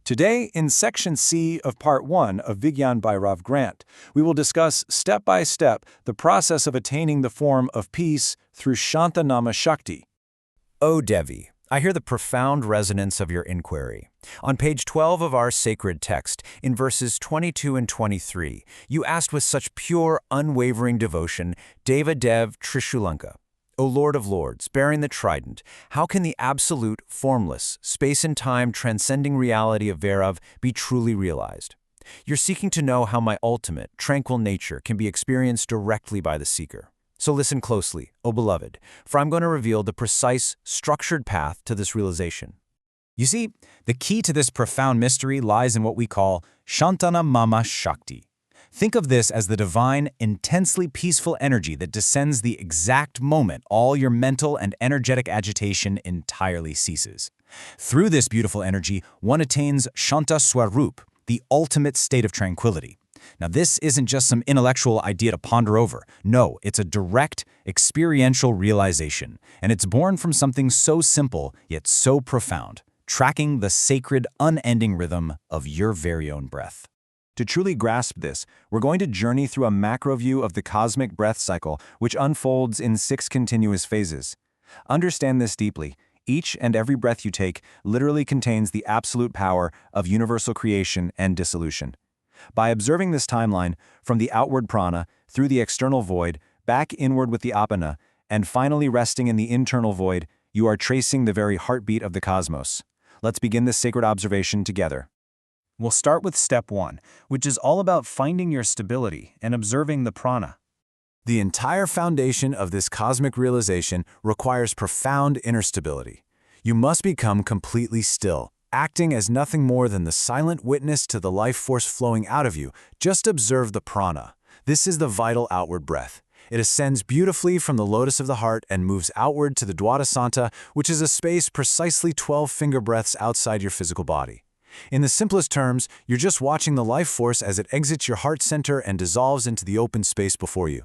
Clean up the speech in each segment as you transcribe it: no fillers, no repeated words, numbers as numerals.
Today, in Section C of Part 1 of Vigyan Bhairav Grant, we will discuss step by step the process of attaining the form of peace through Shanta Nama Shakti. O Devi, I hear the profound resonance of your inquiry. On page 12 of our sacred text, in verses 22 and 23, you asked with such pure, unwavering devotion, Deva Dev Trishulanka, O Lord of Lords, bearing the trident, how can the absolute, formless, space and time transcending reality of Vairav be truly realized? You're seeking to know how my ultimate, tranquil nature can be experienced directly by the seeker. So listen closely, O beloved, for I'm going to reveal the precise, structured path to this realization. You see, the key to this profound mystery lies in what we call Shantana Mama Shakti. Think of this as the divine, intensely peaceful energy that descends the exact moment all your mental and energetic agitation entirely ceases. Through this beautiful energy, one attains Shanta Swarup, the ultimate state of tranquility. Now, this isn't just some intellectual idea to ponder over. No, it's a direct, experiential realization, and it's born from something so simple yet so profound, tracking the sacred, unending rhythm of your very own breath. To truly grasp this, we're going to journey through a macro view of the cosmic breath cycle, which unfolds in 6 continuous phases. Understand this deeply. Each and every breath you take literally contains the absolute power of universal creation and dissolution. By observing this timeline, from the outward prana, through the external void, back inward with the apana, and finally resting in the internal void, you are tracing the very heartbeat of the cosmos. Let's begin this sacred observation together. We'll start with step 1, which is all about finding your stability and observing the prana. The entire foundation of this cosmic realization requires profound inner stability. You must become completely still, acting as nothing more than the silent witness to the life force flowing out of you. Just observe the prana. This is the vital outward breath. It ascends beautifully from the lotus of the heart and moves outward to the Dwadasanta, which is a space precisely 12 finger breaths outside your physical body. In the simplest terms, you're just watching the life force as it exits your heart center and dissolves into the open space before you.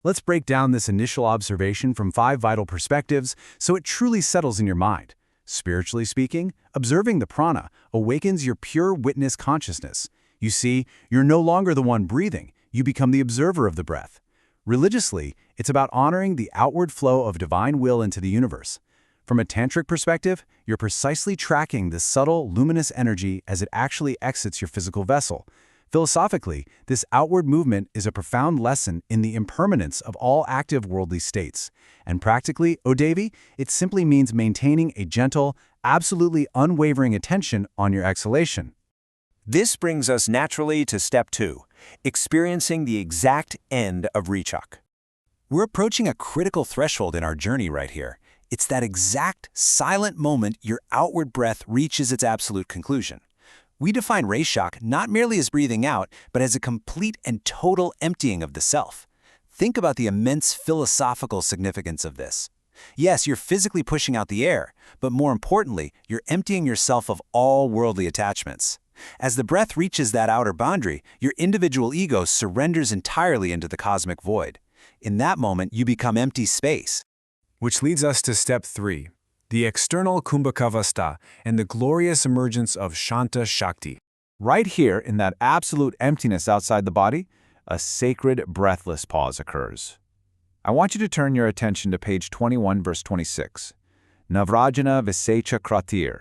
Let's break down this initial observation from 5 vital perspectives so it truly settles in your mind. Spiritually speaking, observing the prana awakens your pure witness consciousness. You see, you're no longer the one breathing, you become the observer of the breath. Religiously, it's about honoring the outward flow of divine will into the universe. From a tantric perspective, you're precisely tracking the subtle, luminous energy as it actually exits your physical vessel. Philosophically, this outward movement is a profound lesson in the impermanence of all active worldly states. And practically, O Devi, it simply means maintaining a gentle, absolutely unwavering attention on your exhalation. This brings us naturally to step 2, experiencing the exact end of Rechak. We're approaching a critical threshold in our journey right here. It's that exact, silent moment your outward breath reaches its absolute conclusion. We define Rechak not merely as breathing out, but as a complete and total emptying of the self. Think about the immense philosophical significance of this. Yes, you're physically pushing out the air, but more importantly, you're emptying yourself of all worldly attachments. As the breath reaches that outer boundary, your individual ego surrenders entirely into the cosmic void. In that moment, you become empty space. Which leads us to step 3, the external Kumbhakavastha and the glorious emergence of Shanta Shakti. Right here, in that absolute emptiness outside the body, a sacred breathless pause occurs. I want you to turn your attention to page 21, verse 26. Navrajana Visecha Kratir.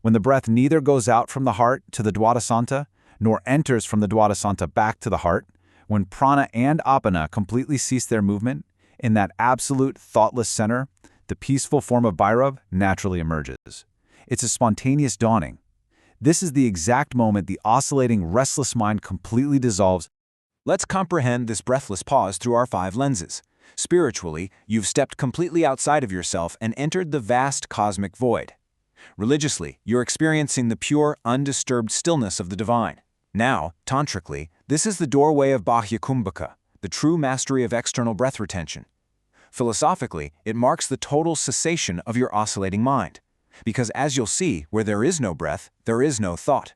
When the breath neither goes out from the heart to the Dwadasanta, nor enters from the Dwadasanta back to the heart, when prana and apana completely cease their movement, in that absolute, thoughtless center, the peaceful form of Bhairav naturally emerges. It's a spontaneous dawning. This is the exact moment the oscillating, restless mind completely dissolves. Let's comprehend this breathless pause through our 5 lenses. Spiritually, you've stepped completely outside of yourself and entered the vast cosmic void. Religiously, you're experiencing the pure, undisturbed stillness of the divine. Now, tantrically, this is the doorway of Bahya Kumbhaka, the true mastery of external breath retention. Philosophically, it marks the total cessation of your oscillating mind. Because as you'll see, where there is no breath, there is no thought.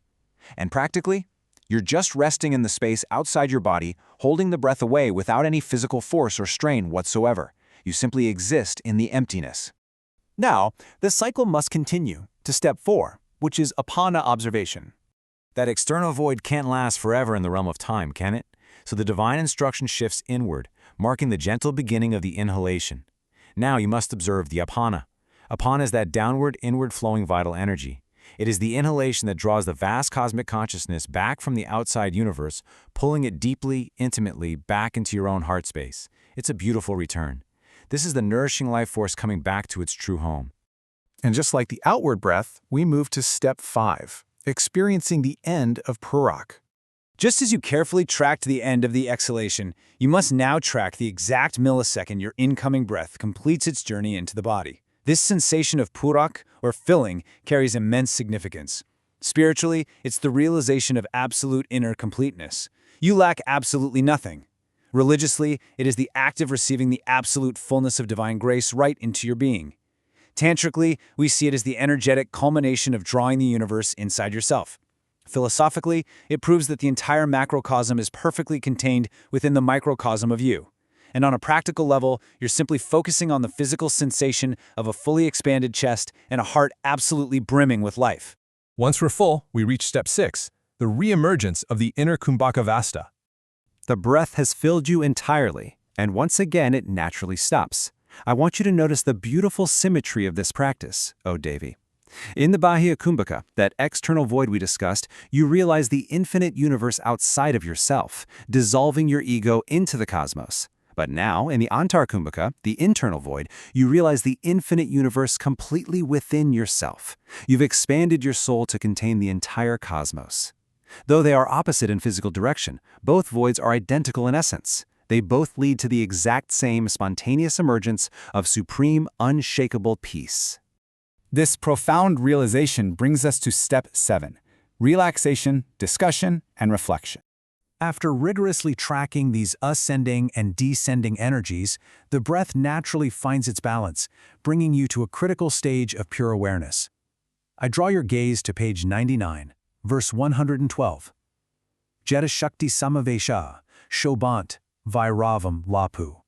And practically, you're just resting in the space outside your body, holding the breath away without any physical force or strain whatsoever. You simply exist in the emptiness. Now, the cycle must continue to step 4, which is apana observation. That external void can't last forever in the realm of time, can it? So the divine instruction shifts inward, marking the gentle beginning of the inhalation. Now you must observe the apana. Apana is that downward, inward-flowing vital energy. It is the inhalation that draws the vast cosmic consciousness back from the outside universe, pulling it deeply, intimately back into your own heart space. It's a beautiful return. This is the nourishing life force coming back to its true home. And just like the outward breath, we move to step 5, experiencing the end of Purak. Just as you carefully tracked the end of the exhalation, you must now track the exact millisecond your incoming breath completes its journey into the body. This sensation of Purak, or filling, carries immense significance. Spiritually, it's the realization of absolute inner completeness. You lack absolutely nothing. Religiously, it is the act of receiving the absolute fullness of divine grace right into your being. Tantrically, we see it as the energetic culmination of drawing the universe inside yourself. Philosophically, it proves that the entire macrocosm is perfectly contained within the microcosm of you. And on a practical level, you're simply focusing on the physical sensation of a fully expanded chest and a heart absolutely brimming with life. Once we're full, we reach step 6, the re-emergence of the inner Kumbhaka Vasta. The breath has filled you entirely, and once again it naturally stops. I want you to notice the beautiful symmetry of this practice, O Devi. In the Bahya Kumbhaka, that external void we discussed, you realize the infinite universe outside of yourself, dissolving your ego into the cosmos. But now, in the Antar Kumbhaka, the internal void, you realize the infinite universe completely within yourself. You've expanded your soul to contain the entire cosmos. Though they are opposite in physical direction, both voids are identical in essence. They both lead to the exact same spontaneous emergence of supreme, unshakable peace. This profound realization brings us to step 7, relaxation, discussion, and reflection. After rigorously tracking these ascending and descending energies, the breath naturally finds its balance, bringing you to a critical stage of pure awareness. I draw your gaze to page 99, verse 112. Shiva-Shakti samavesha, shobant, Vairavam lapu.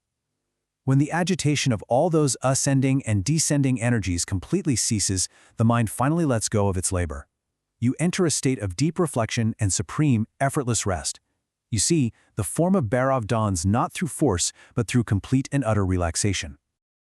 When the agitation of all those ascending and descending energies completely ceases, the mind finally lets go of its labor. You enter a state of deep reflection and supreme, effortless rest. You see, the form of Bhairav dawns not through force, but through complete and utter relaxation.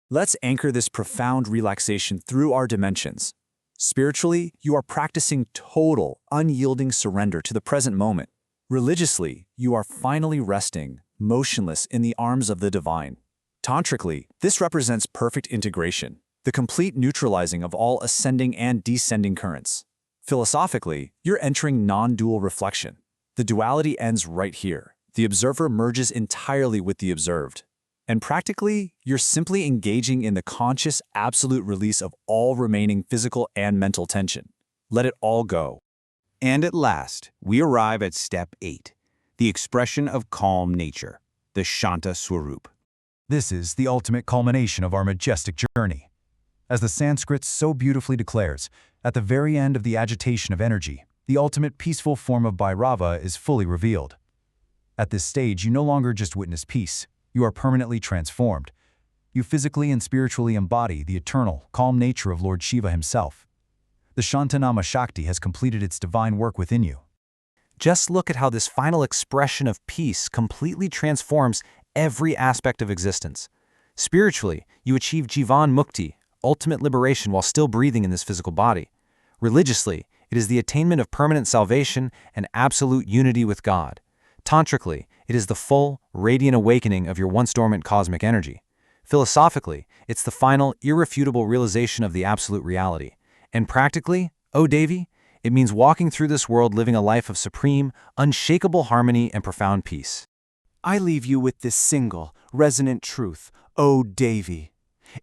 Let's anchor this profound relaxation through our dimensions. Spiritually, you are practicing total, unyielding surrender to the present moment. Religiously, you are finally resting, motionless in the arms of the divine. Tantrically, this represents perfect integration, the complete neutralizing of all ascending and descending currents. Philosophically, you're entering non-dual reflection. The duality ends right here. The observer merges entirely with the observed. And practically, you're simply engaging in the conscious, absolute release of all remaining physical and mental tension. Let it all go. And at last, we arrive at step 8, the expression of calm nature, the Shanta Swarup. This is the ultimate culmination of our majestic journey. As the Sanskrit so beautifully declares, at the very end of the agitation of energy, the ultimate peaceful form of Bhairava is fully revealed. At this stage, you no longer just witness peace. You are permanently transformed. You physically and spiritually embody the eternal, calm nature of Lord Shiva himself. The Shantanama Shakti has completed its divine work within you. Just look at how this final expression of peace completely transforms every aspect of existence. Spiritually, you achieve Jivan Mukti, ultimate liberation while still breathing in this physical body. Religiously, it is the attainment of permanent salvation and absolute unity with God. Tantrically, it is the full, radiant awakening of your once dormant cosmic energy. Philosophically, it's the final, irrefutable realization of the absolute reality. And practically, O Devi, it means walking through this world living a life of supreme, unshakable harmony and profound peace. I leave you with this single, resonant truth, O Devi.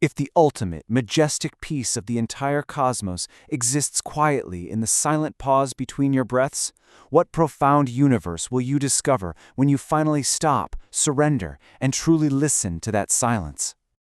If the ultimate, majestic peace of the entire cosmos exists quietly in the silent pause between your breaths, what profound universe will you discover when you finally stop, surrender, and truly listen to that silence?